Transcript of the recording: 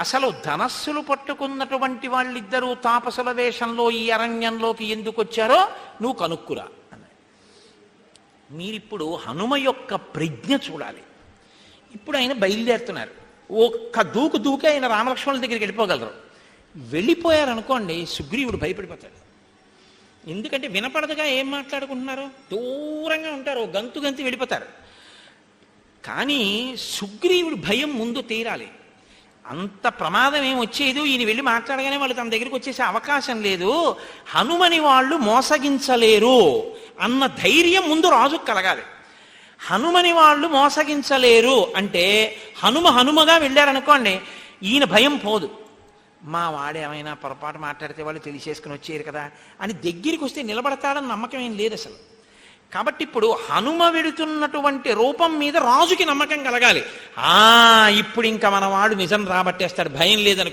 అసలు ధనస్సులు పట్టుకున్నటువంటి వాళ్ళిద్దరూ తాపసుల వేషంలో ఈ అరణ్యంలోకి ఎందుకు వచ్చారో నువ్వు కనుక్కురా అన్నాడు. మీరిప్పుడు హనుమ యొక్క ప్రజ్ఞ చూడాలి. ఇప్పుడు ఆయన బయలుదేరుతున్నారు. ఒక్క దూకే ఆయన రామలక్ష్మణుల దగ్గరికి వెళ్ళిపోగలరు. వెళ్ళిపోయారనుకోండి సుగ్రీవుడు భయపడిపోతాడు. ఎందుకంటే వినపడదుగా ఏం మాట్లాడుకుంటున్నారో, దూరంగా ఉంటారు, గంతు వెళ్ళిపోతారు. కానీ సుగ్రీవుడి భయం ముందు తీరాలి. అంత ప్రమాదం ఏం వచ్చేది, ఈయన వెళ్ళి మాట్లాడగానే వాళ్ళు తన దగ్గరికి వచ్చేసే అవకాశం లేదు, హనుమని వాళ్ళు మోసగించలేరు అన్న ధైర్యం ముందు రాజుకు కలగాలి. హనుమని వాళ్ళు మోసగించలేరు అంటే హనుమగా వెళ్ళారనుకోండి, ఈయన భయం పోదు. మా వాడేమైనా పొరపాటు మాట్లాడితే వాళ్ళు తెలిసేసుకుని వచ్చేరు కదా అని దగ్గరికి వస్తే నిలబడతాడని నమ్మకం ఏం లేదు అసలు. కాబట్టి ఇప్పుడు హనుమ వెడుతున్నటువంటి రూపం మీద రాజుకి నమ్మకం కలగాలి. ఇప్పుడు ఇంకా మన వాడు నిజం రాబట్టేస్తాడు, భయం లేదని